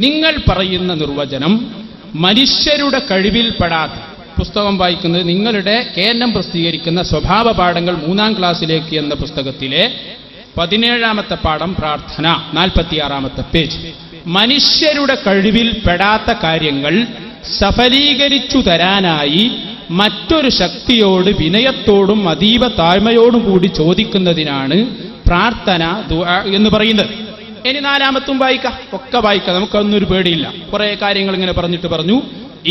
നിങ്ങൾ പറയുന്ന നിർവചനം മനുഷ്യരുടെ കഴിവിൽപ്പെടാത്ത, പുസ്തകം വായിക്കുന്നത് നിങ്ങളുടെ KNM പ്രസിദ്ധീകരിക്കുന്ന സ്വഭാവ പാഠങ്ങൾ 3ാം ക്ലാസ്സിലേക്ക് എന്ന പുസ്തകത്തിലെ 17ാമത്തെ പാഠം പ്രാർത്ഥന, 46ാമത്തെ പേജ്. മനുഷ്യരുടെ കഴിവിൽപ്പെടാത്ത കാര്യങ്ങൾ സഫലീകരിച്ചു തരാനായി മറ്റൊരു ശക്തിയോട് വിനയത്തോടും അതീവ താഴ്മയോടും കൂടി ചോദിക്കുന്നതിനാണ് പ്രാർത്ഥന, ദുആ എന്ന് പറയുന്നത്. ഇനി 4ാമത്തും വായിക്കാം, ഒക്കെ വായിക്കാം, നമുക്കൊന്നൊരു പേടിയില്ല. കുറെ കാര്യങ്ങൾ ഇങ്ങനെ പറഞ്ഞു.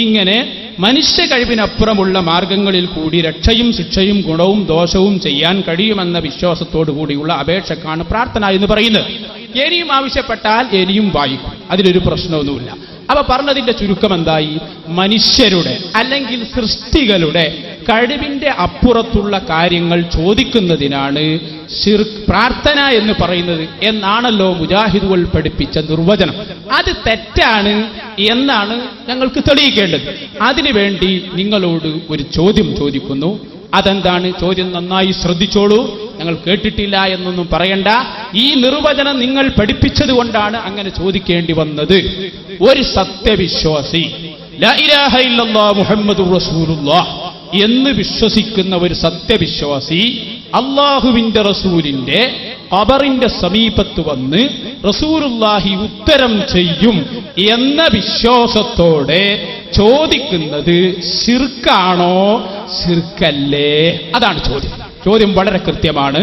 ഇങ്ങനെ മനുഷ്യ കഴിവിനപ്പുറമുള്ള മാർഗങ്ങളിൽ കൂടി രക്ഷയും ശിക്ഷയും ഗുണവും ദോഷവും ചെയ്യാൻ കഴിയുമെന്ന വിശ്വാസത്തോടു കൂടിയുള്ള അപേക്ഷക്കാണ് പ്രാർത്ഥന എന്ന് പറയുന്നത്. ഇനിയും ആവശ്യപ്പെട്ടാൽ ഇനിയും വായിക്കും, അതിലൊരു പ്രശ്നമൊന്നുമില്ല. അപ്പൊ പറഞ്ഞതിന്റെ ചുരുക്കം എന്തായി? മനുഷ്യരുടെ അല്ലെങ്കിൽ സൃഷ്ടികളുടെ കഴിവിന്റെ അപ്പുറത്തുള്ള കാര്യങ്ങൾ ചോദിക്കുന്നതിനാണ് പ്രാർത്ഥന എന്ന് പറയുന്നത് എന്നാണല്ലോ മുജാഹിദുകൾ പഠിപ്പിച്ച നിർവചനം. അത് തെറ്റാണ് എന്നാണ് ഞങ്ങൾക്ക് തെളിയിക്കേണ്ടത്. അതിനുവേണ്ടി നിങ്ങളോട് ഒരു ചോദ്യം ചോദിക്കുന്നു. അതെന്താണ് ചോദ്യം? നന്നായി ശ്രദ്ധിച്ചോളൂ, ഞങ്ങൾ കേട്ടിട്ടില്ല എന്നൊന്നും പറയണ്ട. ഈ നിർവചനം നിങ്ങൾ പഠിപ്പിച്ചത് കൊണ്ടാണ് അങ്ങനെ ചോദിക്കേണ്ടി വന്നത്. ഒരു സത്യവിശ്വാസി ലാ ഇലാഹ ഇല്ലല്ലാഹ് മുഹമ്മദുർ റസൂലുള്ളാഹ് എന്ന് വിശ്വസിക്കുന്ന ഒരു സത്യവിശ്വാസി അല്ലാഹുവിന്റെ റസൂലിന്റെ ഖബറിന്റെ സമീപത്ത് വന്ന് റസൂലുള്ളാഹി ഉത്തരം ചെയ്യും എന്ന വിശ്വാസത്തോടെ ചോദിക്കുന്നത് ശിർക്കാണോ ശിർക്കല്ലേ? അതാണ് ചോദ്യം. ചോദ്യം വളരെ കൃത്യമാണ്.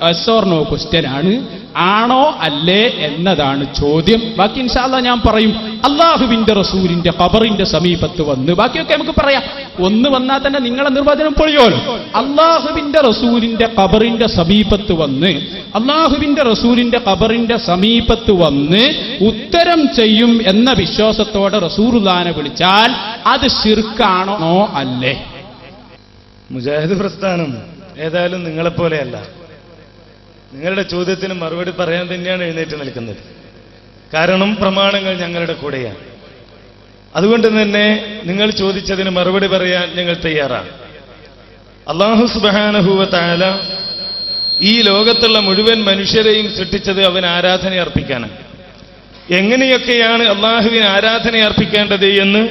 yes or no ക്വസ്റ്റ്യൻ ആണ്. ആണോ അല്ലേ എന്നതാണ് ചോദ്യം. ബാക്കി ഇൻഷാ അല്ലാഹ് ഞാൻ പറയും. അല്ലാഹുവിന്റെ റസൂലിന്റെ ഖബറിന്റെ സമീപത്ത് വന്ന്, ബാക്കിയൊക്കെ നമുക്ക് പറയാം. ഒന്ന് വന്നാൽ തന്നെ നിങ്ങളെ നിർവചനം പൊളിയോല്ലോ. അല്ലാഹുവിന്റെ റസൂലിന്റെ ഖബറിന്റെ സമീപത്ത് വന്ന്, അല്ലാഹുവിന്റെ റസൂലിന്റെ ഖബറിന്റെ സമീപത്ത് വന്ന് ഉത്തരം ചെയ്യും എന്ന വിശ്വാസത്തോടെ റസൂലുള്ളാഹിനെ വിളിച്ചാൽ അത് ശിർക്കാണോ അല്ലേ? മുജാഹിദ് പ്രസ്ഥാനം ഏതായാലും നിങ്ങളെപ്പോലെയല്ല. നിങ്ങളുടെ ചോദ്യത്തിന് മറുപടി പറയാൻ തന്നെയാണ് എഴുന്നേറ്റ് നിൽക്കുന്നത്. കാരണം പ്രമാണങ്ങൾ ഞങ്ങളുടെ കൂടെയാണ്. അതുകൊണ്ട് തന്നെ നിങ്ങൾ ചോദിച്ചതിന് മറുപടി പറയാൻ ഞങ്ങൾ തയ്യാറാണ്. അല്ലാഹു സുബ്ഹാനഹു വ തആല ഈ ലോകത്തുള്ള മുഴുവൻ മനുഷ്യരെയും സൃഷ്ടിച്ചത് അവന് ആരാധന അർപ്പിക്കാനാണ്. എങ്ങനെയൊക്കെയാണ് അള്ളാഹുവിന് ആരാധന അർപ്പിക്കേണ്ടത് എന്ന്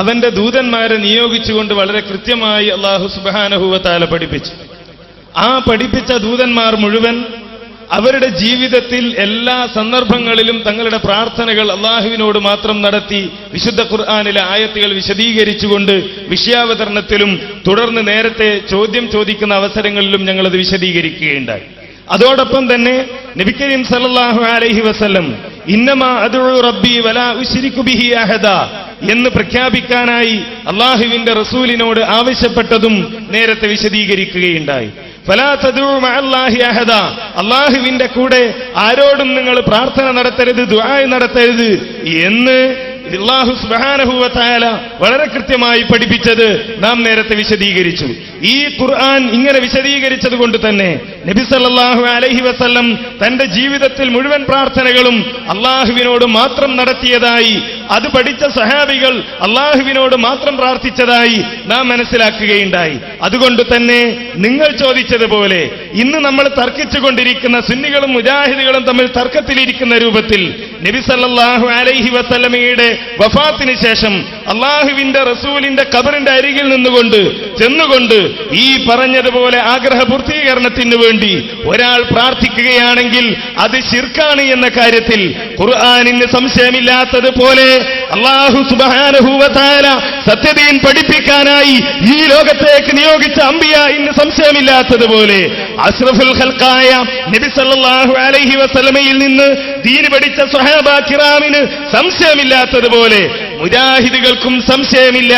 അവന്റെ ദൂതന്മാരെ നിയോഗിച്ചുകൊണ്ട് വളരെ കൃത്യമായി അല്ലാഹു സുബ്ഹാനഹു വ തആല പഠിപ്പിച്ചു. ആ പഠിപ്പിച്ച ദൂതന്മാർ മുഴുവൻ അവരുടെ ജീവിതത്തിൽ എല്ലാ സന്ദർഭങ്ങളിലും തങ്ങളുടെ പ്രാർത്ഥനകൾ അള്ളാഹുവിനോട് മാത്രം നടത്തി വിശുദ്ധ ഖുർആനിലെ ആയത്തുകൾ വിശദീകരിച്ചുകൊണ്ട് വിഷയാവതരണത്തിലും തുടർന്ന് നേരത്തെ ചോദ്യം ചോദിക്കുന്ന അവസരങ്ങളിലും ഞങ്ങളത് വിശദീകരിക്കുകയുണ്ടായി. അതോടൊപ്പം തന്നെ നബി കരീം സല്ലല്ലാഹു അലൈഹി വസല്ലം ഇന്നമാ അദ്ഉ റബ്ബി വലാ ഉശ്രികു ബിഹി അഹദ എന്ന് പ്രഖ്യാപിക്കാനായി അള്ളാഹുവിന്റെ റസൂലിനോട് ആവശ്യപ്പെട്ടതും നേരത്തെ വിശദീകരിക്കുകയുണ്ടായി. ഫലാ തദ്ഉ മഅല്ലാഹി അഹദ, അള്ളാഹുവിന്റെ കൂടെ ആരോടും നിങ്ങൾ പ്രാർത്ഥന നടത്തരുത്, ദുആ നടത്തരുത് എന്ന് അല്ലാഹു സുബ്ഹാനഹു വ തആല വളരെ കൃത്യമായി പഠിപ്പിച്ചത് നാം നേരത്തെ വിശദീകരിച്ചു. ഈ ഖുർആൻ ഇങ്ങനെ വിശദീകരിച്ചത് കൊണ്ട് തന്നെ നബി സല്ലല്ലാഹു അലൈഹി വസല്ലം തന്റെ ജീവിതത്തിൽ മുഴുവൻ പ്രാർത്ഥനകളും അള്ളാഹുവിനോട് മാത്രം നടത്തിയതായി, അത് പഠിച്ച സഹാബികൾ അള്ളാഹുവിനോട് മാത്രം പ്രാർത്ഥിച്ചതായി നാം മനസ്സിലാക്കുകയുണ്ടായി. അതുകൊണ്ട് തന്നെ നിങ്ങൾ ചോദിച്ചതുപോലെ ഇന്ന് നമ്മൾ തർക്കിച്ചുകൊണ്ടിരിക്കുന്ന സുന്നികളും മുജാഹിദുകളും തമ്മിൽ തർക്കത്തിലിരിക്കുന്ന രൂപത്തിൽ നബി സല്ലല്ലാഹു അലൈഹി വസല്ലമയുടെ വഫാത്തിന് ശേഷം അള്ളാഹുവിന്റെ റസൂലിന്റെ ഖബറിന്റെ അരികിൽ ചെന്നുകൊണ്ട് ഈ പറഞ്ഞതുപോലെ ആഗ്രഹ പൂർത്തീകരണത്തിന് വേണ്ടി ഒരാൾ പ്രാർത്ഥിക്കുകയാണെങ്കിൽ അത് ശിർക്കാണ് എന്ന കാര്യത്തിൽ ഖുർആനിന് സംശയമില്ലാത്തതുപോലെ അല്ലാഹു സുബ്ഹാനഹു വ തആല സത്യദീൻ പഠിപ്പിക്കാനായി ഈ ലോകത്തേക്ക് നിയോഗിച്ച അംബിയാഇന് സംശയമില്ലാത്തതുപോലെ അഷ്റഫുൽ ഖൽഖായ നബി സല്ലല്ലാഹു അലൈഹി വസല്ലമയിൽ നിന്ന് ദീൻ പഠിച്ച സ്വഹാബ കിറാമിന് സംശയമില്ലാത്തതുപോലെ മുജാഹിദുകൾക്കും സംശയമില്ല.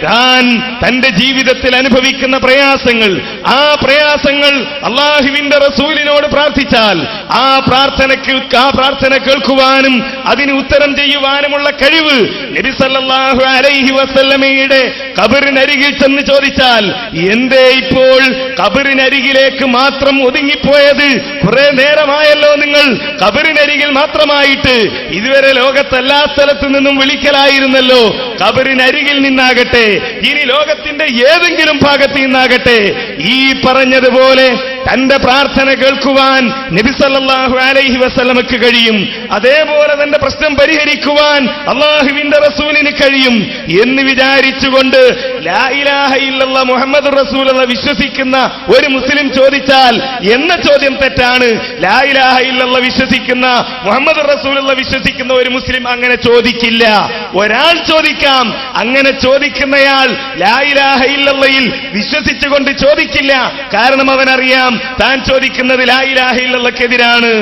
താൻ തന്റെ ജീവിതത്തിൽ അനുഭവിക്കുന്ന പ്രയാസങ്ങൾ, ആ പ്രയാസങ്ങൾ അള്ളാഹുവിന്റെ റസൂലിനോട് പ്രാർത്ഥിച്ചാൽ ആ പ്രാർത്ഥന കേൾക്കുവാനും അതിന് ഉത്തരം ചെയ്യുവാനുമുള്ള കഴിവ് നബി സല്ലല്ലാഹു അലൈഹി വസല്ലമയുടെ ഖബറിനരികിൽ ചെന്ന് ചോദിച്ചാൽ, എന്തേ ഇപ്പോൾ ഖബറിനരികിലേക്ക് മാത്രം ഒതുങ്ങിപ്പോയത്? കുറെ നേരമായല്ലോ നിങ്ങൾ ഖബറിനരികിൽ മാത്രമായിട്ട്. ഇതുവരെ ലോകത്തെല്ലാ സ്ഥലത്തു നിന്നും വിളിക്കലായിരുന്നല്ലോ. ഖബറിനരികിൽ നിന്നാകട്ടെ, ഇനി ലോകത്തിന്റെ ഏതെങ്കിലും ഭാഗത്ത് നിന്നാകട്ടെ, ഈ പറഞ്ഞതുപോലെ തന്റെ പ്രാർത്ഥന കേൾക്കുവാൻ നബി സല്ലല്ലാഹു അലൈഹി വസല്ലമക്ക് കഴിയും. അതേപോലെ തന്റെ പ്രശ്നം പരിഹരിക്കുവാൻ അല്ലാഹുവിന്റെ റസൂലിന് കഴിയും എന്ന് വിചാരിച്ചുകൊണ്ട് ലാ ഇലാഹ ഇല്ലല്ലാഹ് മുഹമ്മദുർ റസൂലുള്ളാഹ് വിശ്വസിക്കുന്ന ഒരു മുസ്ലിം ചോദിച്ചാൽ എന്ന ചോദ്യം തെറ്റാണ്. ലാ ഇലാഹ ഇല്ലല്ലാഹ് വിശ്വസിക്കുന്ന മുഹമ്മദുർ റസൂലുള്ളാഹ് വിശ്വസിക്കുന്ന ഒരു മുസ്ലിം അങ്ങനെ ചോദിക്കില്ല. ഒരാൾ ചോദിക്കാം, അങ്ങനെ ചോദിക്കുന്നയാൾ ലാ ഇലാഹ ഇല്ലല്ലാഹയിൽ വിശ്വസിച്ചുകൊണ്ട് ചോദിക്കില്ല. കാരണം അവനറിയാം താൻ ചോദിക്കുന്നത് ലാ ഇലാഹ ഇല്ലല്ലാഹ്ക്കെതിരാണ്.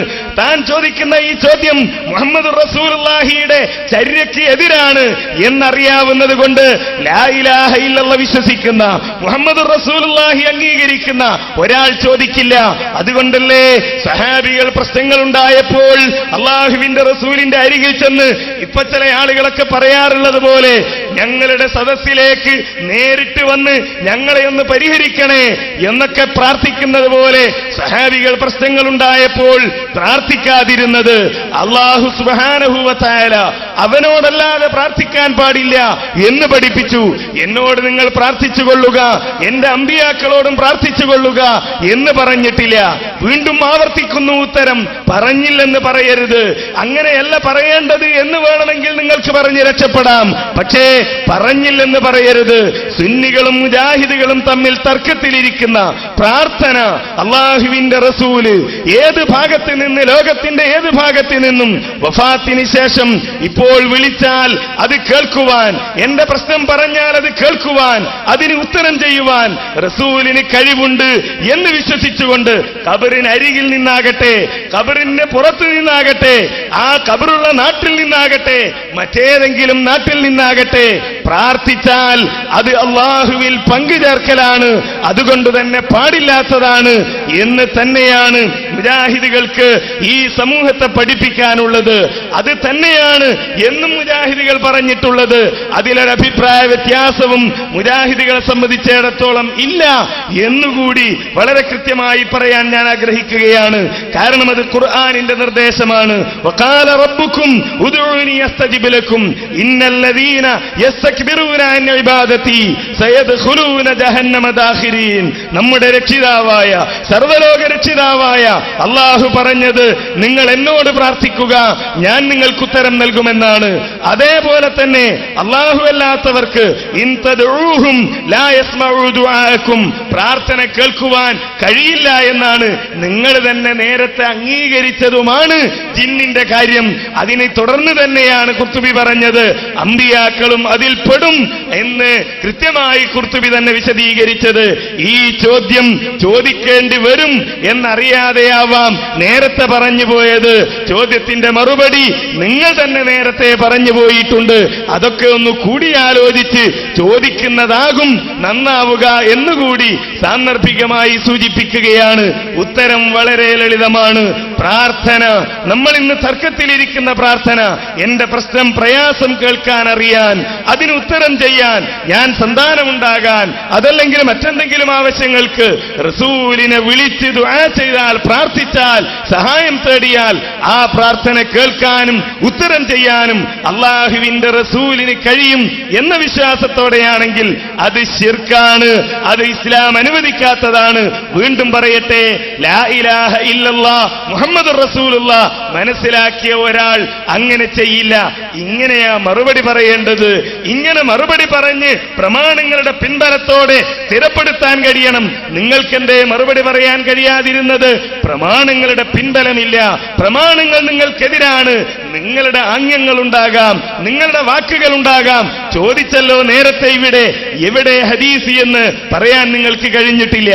താൻ ചോദിക്കുന്ന ഈ ചോദ്യം മുഹമ്മദുർ റസൂലുള്ളാഹിയുടെ ചര്യയ്ക്ക് എതിരാണ് എന്നറിയാവുന്നത് കൊണ്ട് ലാ ഇലാഹ ഇല്ലല്ലാഹ് വിശ്വസിക്കുന്ന മുഹമ്മദുർ റസൂലുള്ളാഹി അംഗീകരിക്കുന്ന ഒരാൾ ചോദിക്കില്ല. അതുകൊണ്ടല്ലേ സഹാബികൾ പ്രശ്നങ്ങൾ ഉണ്ടായപ്പോൾ അള്ളാഹുവിന്റെ റസൂലിന്റെ അരികിൽ ചെന്ന് ഇപ്പൊ ചില ആളുകളൊക്കെ പറയാറുള്ളത് പോലെ ഞങ്ങളുടെ സദസ്സിലേക്ക് നേരിട്ട് വന്ന് ഞങ്ങളെ ഒന്ന് പരിഹരിക്കണേ എന്നൊക്കെ പ്രാർത്ഥിക്കുന്നത് പോലെ സഹാബികൾ പ്രശ്നങ്ങൾ ഉണ്ടായപ്പോൾ പ്രാർത്ഥിക്കാതിരുന്നത് അല്ലാഹു സുബ്ഹാനഹു വ തആല അവനോടല്ലാതെ പ്രാർത്ഥിക്കാൻ പാടില്ല എന്ന് പഠിപ്പിച്ചു. എന്നോട് നിങ്ങൾ പ്രാർത്ഥിച്ചുകൊള്ളുക, എന്റെ അമ്പിയാക്കളോടും പ്രാർത്ഥിച്ചുകൊള്ളുക എന്ന് പറഞ്ഞിട്ടില്ല. വീണ്ടും ആവർത്തിക്കുന്നു ഉത്തരം, പറഞ്ഞില്ലെന്ന് പറയരുത്. അങ്ങനെയല്ല പറയേണ്ടത് എന്ന് വേണമെങ്കിൽ നിങ്ങൾക്ക് പറഞ്ഞ് രക്ഷപ്പെടാം. പക്ഷേ പറഞ്ഞില്ലെന്ന് പറയരുത്. സുന്നികളും മുജാഹിദുകളും തമ്മിൽ തർക്കത്തിലിരിക്കുന്ന പ്രാർത്ഥന അല്ലാഹുവിന്റെ റസൂല് ഏത് ഭാഗത്ത് നിന്ന്, ലോകത്തിന്റെ ഏത് ഭാഗത്ത് നിന്നും വഫാത്തിന് ശേഷം ഇപ്പോൾ വിളിച്ചാൽ അത് കേൾക്കുവാൻ, എന്റെ പ്രശ്നം പറഞ്ഞാൽ അത് കേൾക്കുവാൻ, അതിന് ഉത്തരം ചെയ്യുവാൻ റസൂലിന് കഴിവുണ്ട് എന്ന് വിശ്വസിച്ചുകൊണ്ട് ഖബറിന് അരികിൽ നിന്നാകട്ടെ, ഖബറിന് പുറത്തു നിന്നാകട്ടെ, ആ ഖബറുള്ള നാട്ടിൽ നിന്നാകട്ടെ, മറ്റേതെങ്കിലും നാട്ടിൽ നിന്നാകട്ടെ പ്രാർത്ഥിച്ചാൽ അത് അല്ലാഹുവിൽ പങ്കുചേർക്കലാണ്. അതുകൊണ്ട് തന്നെ പാടില്ലാത്തതാണ് എന്ന് തന്നെയാണ് മുജാഹിദുകൾക്ക് ഈ സമൂഹത്തെ പഠിപ്പിക്കാനുള്ളത്. അത് തന്നെയാണ് എന്നും മുജാഹിദുകൾ പറഞ്ഞിട്ടുള്ളത്. അതിലൊരു അഭിപ്രായ വ്യത്യാസവും മുജാഹിദുകളെ സംബന്ധിച്ചിടത്തോളം ഇല്ല എന്നുകൂടി വളരെ കൃത്യമായി പറയാൻ ഞാൻ ആഗ്രഹിക്കുകയാണ്. കാരണം അത് ഖുർആനിന്റെ നിർദ്ദേശമാണ്. വഖാല റബ്ബുക്കും ഉദ്ഉനി അസ്തജിബ് ലക്കും ഇന്നല്ലദീന യസ്തക്ബിറൂന അൻ ഇബാദതി സയദ്ഖുലൂന ജഹന്നമ ദാഖിരീൻ. നമ്മുടെ രക്ഷിതാവായ, സർവ്വലോക രക്ഷിതാവായ അല്ലാഹു പറഞ്ഞത് നിങ്ങൾ എന്നോട് പ്രാർത്ഥിക്കുക, ഞാൻ നിങ്ങൾക്ക് ഉത്തരം നൽകുമെന്നാണ്. അതേപോലെ തന്നെ അല്ലാഹു അല്ലാത്തവർക്ക് ഇൻ തദ്ഉഹും ലാ യസ്മഉ ദുആഅക്കും, പ്രാർത്ഥന കേൾക്കുവാൻ കഴിയില്ല എന്നാണ് നിങ്ങൾ തന്നെ നേരത്തെ അംഗീകരിച്ചതുമാണ് ജിന്നിന്റെ കാര്യം. അതിനെ തുടർന്ന് തന്നെയാണ് ഖുർത്തുബി പറഞ്ഞത് അമ്പിയാക്കളും അതിൽ പെടും എന്ന് കൃത്യമായി ഖുർത്തുബി തന്നെ വിശദീകരിച്ചത്. ഈ ചോദ്യം ചോദിക്കേണ്ടി വരും എന്നറിയാതെയാവാം നേരത്തെ പറഞ്ഞു പോയത്. ചോദ്യത്തിന്റെ മറുപടി നിങ്ങൾ തന്നെ നേരത്തെ പറഞ്ഞു പോയിട്ടുണ്ട്. അതൊക്കെ ഒന്ന് കൂടിയാലോചിച്ച് ചോദിക്കുന്നതാകും നന്നാവുക എന്നുകൂടി സാന്ദർഭികമായി സൂചിപ്പിക്കുകയാണ്. ഉത്തരം വളരെ ലളിതമാണ്. പ്രാർത്ഥന, നമ്മൾ ഇന്ന് തർക്കത്തിലിരിക്കുന്ന പ്രാർത്ഥന, എന്റെ പ്രശ്നം, പ്രയാസം കേൾക്കാൻ അറിയാൻ, അതിന് ഉത്തരം ചെയ്യാൻ, ഞാൻ സന്താനമുണ്ടാകാൻ, അതല്ലെങ്കിൽ മറ്റെന്തെങ്കിലും ആവശ്യങ്ങൾക്ക് റസൂലിനെ വിളിച്ച് ദുആ ചെയ്താൽ, പ്രാർത്ഥിച്ചാൽ, സഹായം തേടിയാൽ ആ പ്രാർത്ഥന കേൾക്കാനും ഉത്തരം ചെയ്യാനും അല്ലാഹുവിന്റെ റസൂലിന് കഴിയും എന്ന വിശ്വാസത്തോടെയാണെങ്കിൽ അത് ശിർക്കാണ്, അത് ഇസ്ലാം അനുവദിക്കാത്തതാണ്. വീണ്ടും പറയട്ടെ, ലാ ഇലാഹ ഇല്ലല്ലാഹ് മുഹമ്മദുർ റസൂലുള്ളാഹ് മനസ്സിലാക്കിയ ഒരാൾ അങ്ങനെ ചെയ്യില്ല. ഇങ്ങനെയാ മറുപടി പറയേണ്ടത്. ഇങ്ങനെ മറുപടി പറഞ്ഞ് പ്രമാണങ്ങളുടെ പിൻബലത്തോടെ സ്ഥിരപ്പെടുത്താൻ കഴിയണം. നിങ്ങൾക്കെന്തേ മറുപടി പറയാൻ കഴിയാതിരുന്നത്? പ്രമാണങ്ങളുടെ പിൻബലമില്ല, പ്രമാണങ്ങൾ നിങ്ങൾക്കെതിരാണ്. നിങ്ങളുടെ ആംഗ്യങ്ങളുണ്ടാകാം, നിങ്ങളുടെ വാക്കുകളുണ്ടാകാം. ചോദിച്ചല്ലോ നേരത്തെ ഇവിടെ, എവിടെ ഹദീസ് എന്ന് പറയാൻ നിങ്ങൾക്ക് കഴിഞ്ഞിട്ടില്ല.